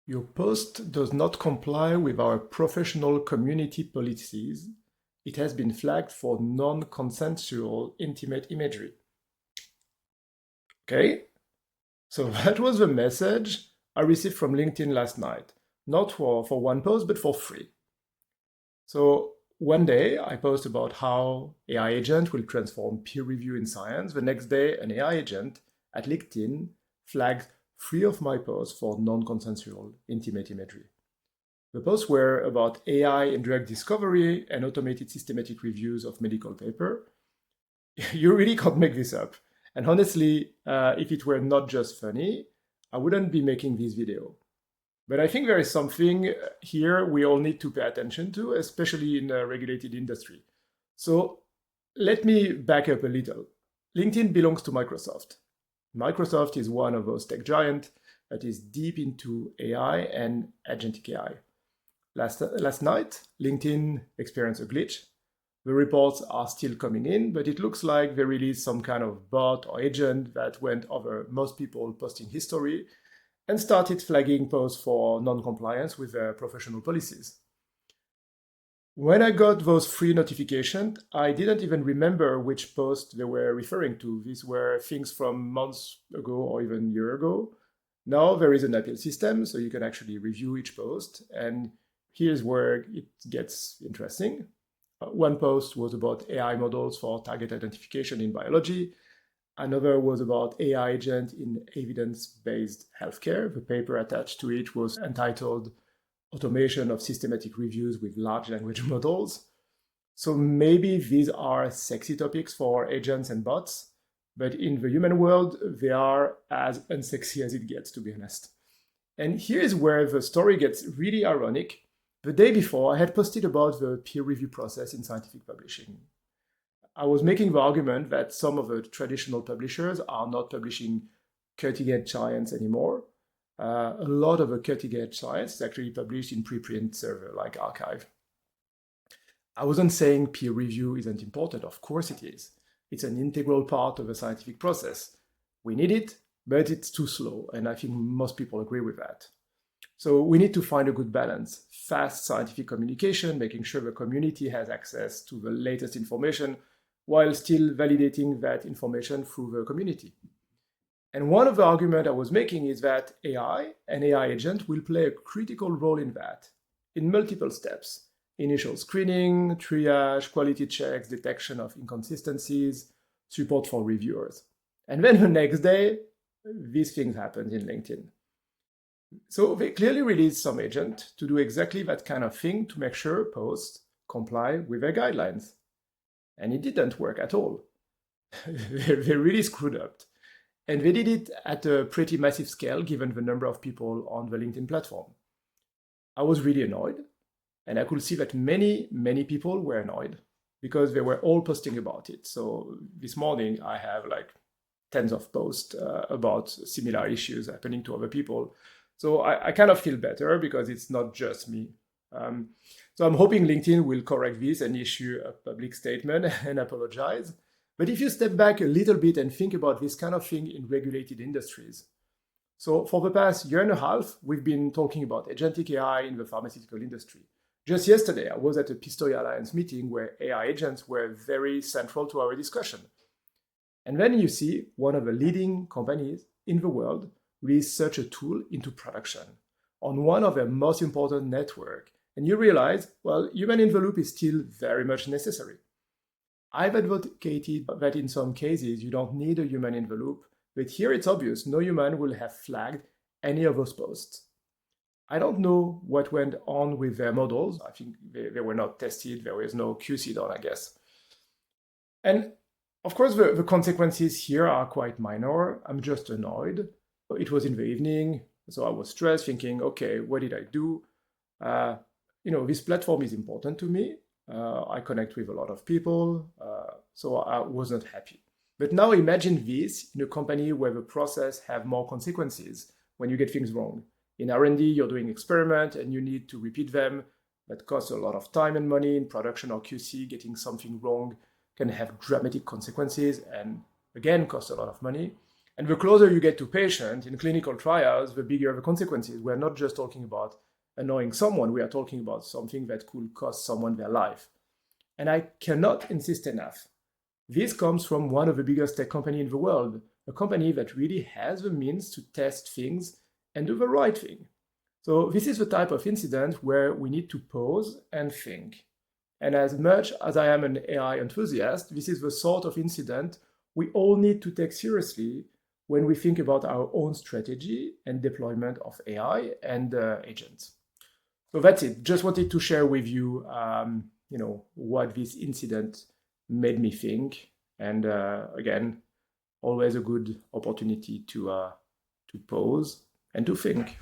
Your post does not comply with our professional community policies. It has been flagged for non-consensual intimate imagery. Okay, so that was the message I received from LinkedIn last night. Not for one post, but for free. So one day I post about how AI agent will transform peer review in science. The next day, an AI agent at LinkedIn flagged three of my posts for non-consensual intimate imagery. The posts were about AI in drug discovery and automated systematic reviews of medical paper. You really can't make this up. And honestly, if it were not just funny, I wouldn't be making this video. But I think there is something here we all need to pay attention to, especially in a regulated industry. So let me back up a little. LinkedIn belongs to Microsoft. Microsoft is one of those tech giants that is deep into AI and agentic AI. Last night, LinkedIn experienced a glitch. The reports are still coming in, but it looks like they released some kind of bot or agent that went over most people posting history and started flagging posts for non-compliance with their professional policies. When I got those free notifications, I didn't even remember which post they were referring to. These were things from months ago or even a year ago. Now there is an appeal system, so you can actually review each post. And here's where it gets interesting. One post was about AI models for target identification in biology. Another was about AI agent in evidence-based healthcare. The paper attached to it was entitled Automation of Systematic Reviews with Large Language Models. So maybe these are sexy topics for agents and bots, but in the human world, they are as unsexy as it gets, to be honest. And here's where the story gets really ironic. The day before, I had posted about the peer review process in scientific publishing. I was making the argument that some of the traditional publishers are not publishing cutting-edge science anymore. A lot of the cutting-edge science is actually published in preprint server like archive. I wasn't saying peer review isn't important. Of course it is. It's an integral part of the scientific process. We need it, but it's too slow, and I think most people agree with that. So we need to find a good balance. Fast scientific communication, making sure the community has access to the latest information, while still validating that information through the community. And one of the arguments I was making is that AI and AI agent will play a critical role in that, in multiple steps. Initial screening, triage, quality checks, detection of inconsistencies, support for reviewers. And then the next day, these things happened in LinkedIn. So they clearly released some agent to do exactly that kind of thing to make sure posts comply with their guidelines. And it didn't work at all. They really screwed up. And they did it at a pretty massive scale given the number of people on the LinkedIn platform. I was really annoyed, and I could see that many people were annoyed because they were all posting about it. So this morning I have like tens of posts about similar issues happening to other people. So I kind of feel better because it's not just me. So I'm hoping LinkedIn will correct this and issue a public statement and apologize. But if you step back a little bit and think about this kind of thing in regulated industries. So for the past year and a half, we've been talking about agentic AI in the pharmaceutical industry. Just yesterday, I was at a Pistoia Alliance meeting where AI agents were very central to our discussion. And then you see one of the leading companies in the world release such a tool into production on one of their most important network. And you realize, well, human in the loop is still very much necessary. I've advocated that in some cases you don't need a human in the loop, but here it's obvious no human will have flagged any of those posts. I don't know what went on with their models. I think they were not tested. There was no QC done, I guess. And of course, the consequences here are quite minor. I'm just annoyed. It was in the evening, so I was stressed, thinking, okay, what did I do? This platform is important to me. I connect with a lot of people, so I wasn't happy. But now imagine this in a company where the process have more consequences when you get things wrong. In R&D, you're doing experiment and you need to repeat them. That costs a lot of time and money. In production or QC, getting something wrong can have dramatic consequences and again cost a lot of money. And the closer you get to patient in clinical trials, the bigger the consequences. We're not just talking about annoying someone, we are talking about something that could cost someone their life. And I cannot insist enough. This comes from one of the biggest tech companies in the world, a company that really has the means to test things and do the right thing. So this is the type of incident where we need to pause and think. And as much as I am an AI enthusiast, this is the sort of incident we all need to take seriously when we think about our own strategy and deployment of AI and agents. So that's it. Just wanted to share with you, what this incident made me think. And again, always a good opportunity to pause and to think.